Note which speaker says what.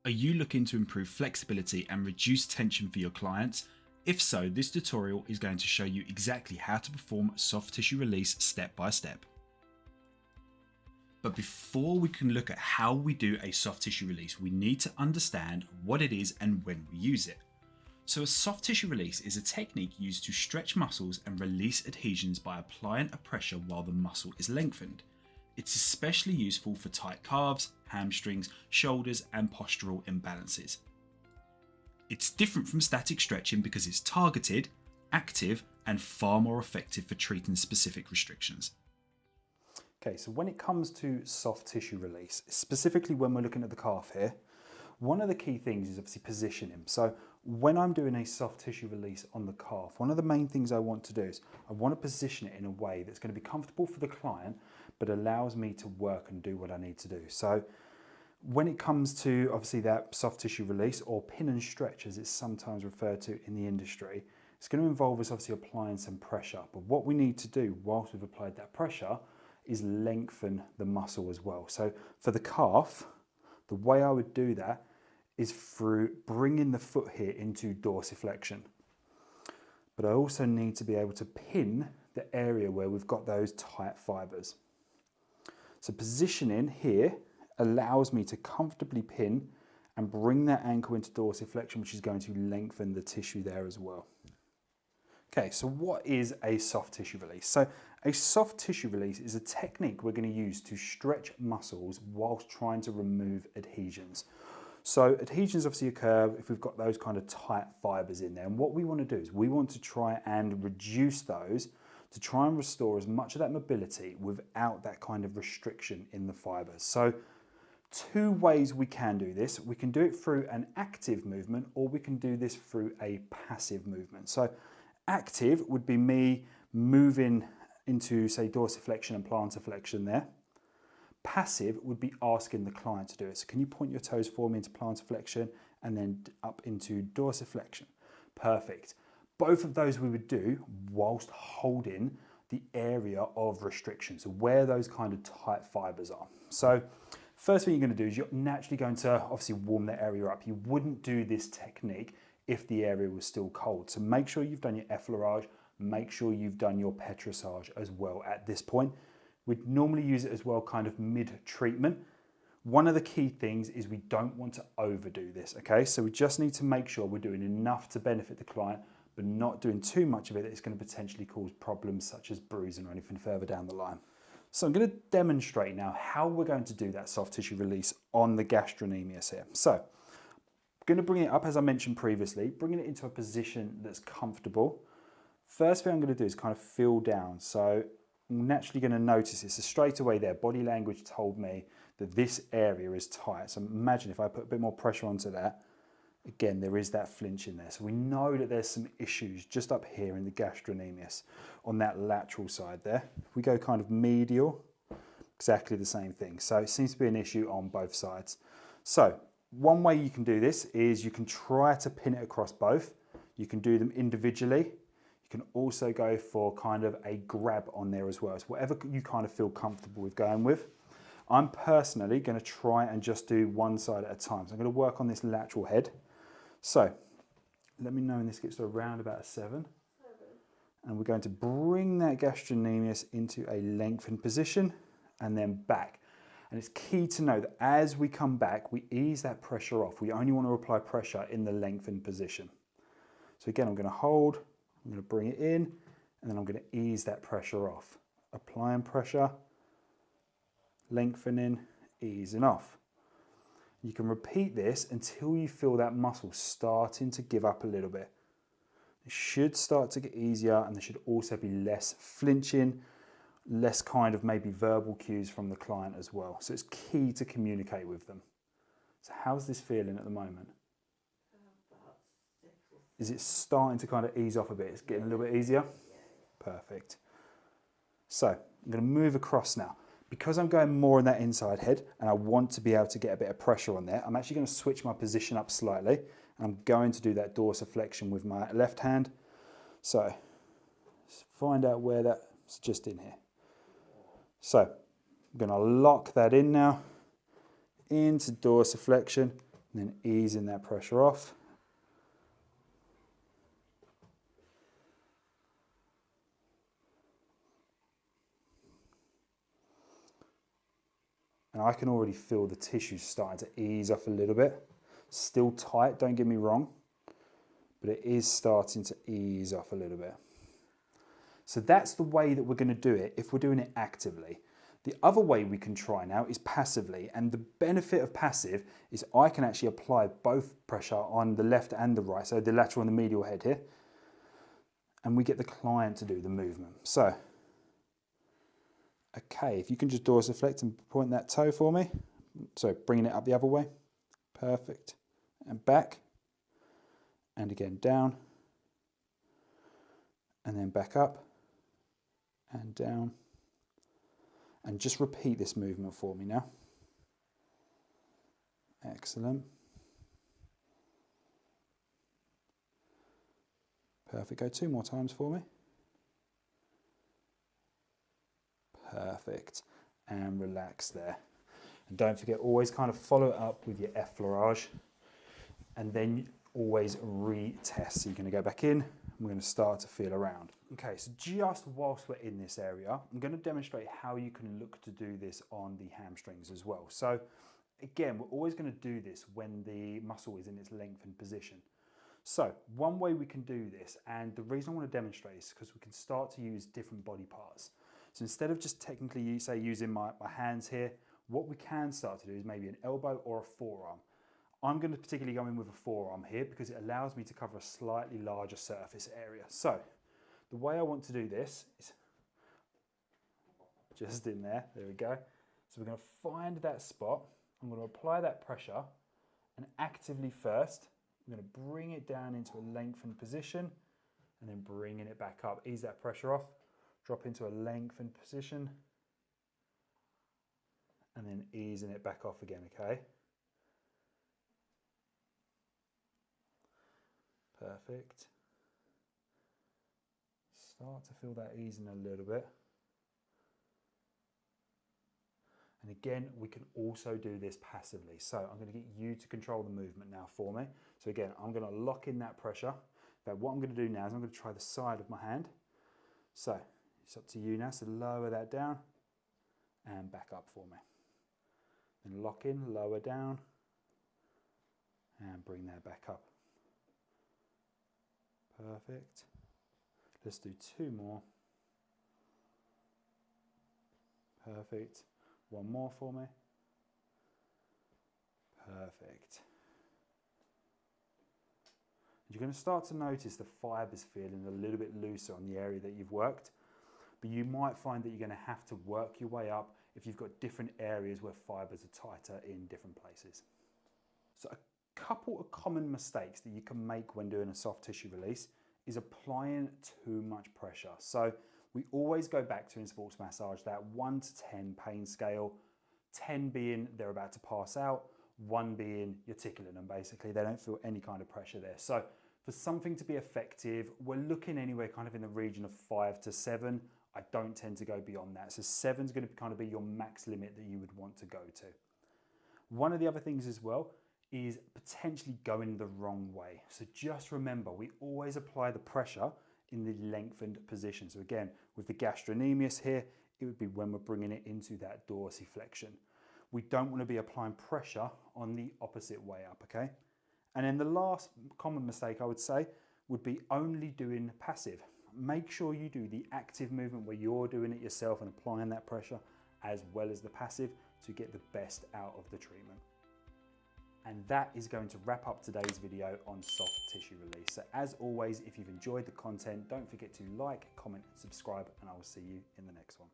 Speaker 1: Are you looking to improve flexibility and reduce tension for your clients? If so, this tutorial is going to show you exactly how to perform soft tissue release step by step. But before we can look at how we do a soft tissue release, we need to understand what it is and when we use it. So a soft tissue release is a technique used to stretch muscles and release adhesions by applying a pressure while the muscle is lengthened. It's especially useful for tight calves, hamstrings, shoulders, and postural imbalances. It's different from static stretching because it's targeted, active, and far more effective for treating specific restrictions.
Speaker 2: Okay, so when it comes to soft tissue release, specifically when we're looking at the calf here, one of the key things is obviously positioning. So when I'm doing a soft tissue release on the calf, one of the main things I want to do is I want to position it in a way that's going to be comfortable for the client, but allows me to work and do what I need to do. So when it comes to obviously that soft tissue release, or pin and stretch as it's sometimes referred to in the industry, it's going to involve us obviously applying some pressure. But what we need to do whilst we've applied that pressure is lengthen the muscle as well. So for the calf, the way I would do that is through bringing the foot here into dorsiflexion. But I also need to be able to pin the area where we've got those tight fibers. So positioning here allows me to comfortably pin and bring that ankle into dorsiflexion, which is going to lengthen the tissue there as well. Okay, so what is a soft tissue release? So a soft tissue release is a technique we're going to use to stretch muscles whilst trying to remove adhesions. So adhesions obviously occur if we've got those kind of tight fibers in there. And what we want to do is we want to try and reduce those to try and restore as much of that mobility without that kind of restriction in the fibers. So two ways we can do this. We can do it through an active movement, or we can do this through a passive movement. So active would be me moving into, say, dorsiflexion and plantar flexion there. Passive would be asking the client to do it. So can you point your toes for me into plantar flexion and then up into dorsiflexion? Perfect. Both of those we would do whilst holding the area of restriction, so where those kind of tight fibers are. So first thing you're going to do is you're naturally going to obviously warm that area up. You wouldn't do this technique if the area was still cold. So make sure you've done your effleurage, make sure you've done your petrissage as well at this point. We'd normally use it as well kind of mid-treatment. One of the key things is we don't want to overdo this, okay? So we just need to make sure we're doing enough to benefit the client, but not doing too much of it that it's going to potentially cause problems such as bruising or anything further down the line. So I'm going to demonstrate now how we're going to do that soft tissue release on the Gastronemius here. So I'm going to bring it up, as I mentioned previously, bringing it into a position that's comfortable. First thing I'm going to do is kind of feel down. So I'm naturally going to notice this. So straight away there, body language told me that this area is tight. So imagine if I put a bit more pressure onto that, again, there is that flinch in there. So we know that there's some issues just up here in the Gastronemius on that lateral side there. If we go kind of medial, exactly the same thing. So it seems to be an issue on both sides. So one way you can do this is you can try to pin it across both. You can do them individually. You can also go for kind of a grab on there as well. It's whatever you kind of feel comfortable with going with. I'm personally going to try and just do one side at a time. So I'm going to work on this lateral head. So let me know when this gets to around about a 7. And we're going to bring that Gastronemius into a lengthened position and then back. And it's key to know that as we come back, we ease that pressure off. We only want to apply pressure in the lengthened position. So again, I'm going to hold, I'm going to bring it in, and then I'm going to ease that pressure off. Applying pressure, lengthening, easing off. You can repeat this until you feel that muscle starting to give up a little bit. It should start to get easier, and there should also be less flinching, less kind of maybe verbal cues from the client as well. So it's key to communicate with them. So how's this feeling at the moment? Is it starting to kind of ease off a bit? It's getting a little bit easier? Perfect. So I'm going to move across now. Because I'm going more on that inside head and I want to be able to get a bit of pressure on there, I'm actually going to switch my position up slightly. And I'm going to do that dorsiflexion with my left hand. So find out where that's just in here. So I'm going to lock that in now into dorsiflexion and then easing that pressure off. And I can already feel the tissue starting to ease off a little bit. Still tight, don't get me wrong, but it is starting to ease off a little bit. So that's the way that we're going to do it if we're doing it actively. The other way we can try now is passively, and the benefit of passive is I can actually apply both pressure on the left and the right, so the lateral and the medial head here, and we get the client to do the movement. So, okay, if you can just dorsiflect and point that toe for me. So bringing it up the other way. Perfect. And back. And again down. And then back up. And down. And just repeat this movement for me now. Excellent. Perfect. Go 2 more times for me. Perfect. And relax there. And don't forget, always kind of follow it up with your effleurage. And then always retest. So you're going to go back in. We're going to start to feel around. Okay, so just whilst we're in this area, I'm going to demonstrate how you can look to do this on the hamstrings as well. So again, we're always going to do this when the muscle is in its lengthened position. So one way we can do this, and the reason I want to demonstrate is because we can start to use different body parts. So instead of just technically, using my hands here, what we can start to do is maybe an elbow or a forearm. I'm going to particularly go in with a forearm here because it allows me to cover a slightly larger surface area. So the way I want to do this is just in there we go. So we're going to find that spot. I'm going to apply that pressure, and actively first, I'm going to bring it down into a lengthened position and then bringing it back up. Ease that pressure off, drop into a lengthened position and then easing it back off again, okay? Perfect. Start to feel that easing a little bit. And again, we can also do this passively. So I'm going to get you to control the movement now for me. So again, I'm going to lock in that pressure. But what I'm going to do now is I'm going to try the side of my hand. So it's up to you now. So lower that down and back up for me. Then lock in, lower down and bring that back up. Perfect. Let's do 2 more. Perfect. 1 more for me. Perfect. You're going to start to notice the fibres feeling a little bit looser on the area that you've worked, but you might find that you're going to have to work your way up if you've got different areas where fibres are tighter in different places. So a couple of common mistakes that you can make when doing a soft tissue release is applying too much pressure. So we always go back to in sports massage that 1 to 10 pain scale, 10 being they're about to pass out, 1 being you're tickling them basically, they don't feel any kind of pressure there. So for something to be effective, we're looking anywhere kind of in the region of 5 to 7. I don't tend to go beyond that. So 7 is going to kind of be your max limit that you would want to go to. One of the other things as well is potentially going the wrong way. So just remember, we always apply the pressure in the lengthened position. So again, with the Gastronemius here, it would be when we're bringing it into that dorsiflexion. We don't want to be applying pressure on the opposite way up, okay? And then the last common mistake I would say would be only doing passive. Make sure you do the active movement where you're doing it yourself and applying that pressure as well as the passive to get the best out of the treatment. And that is going to wrap up today's video on soft tissue release. So as always, if you've enjoyed the content, don't forget to like, comment, and subscribe, and I will see you in the next one.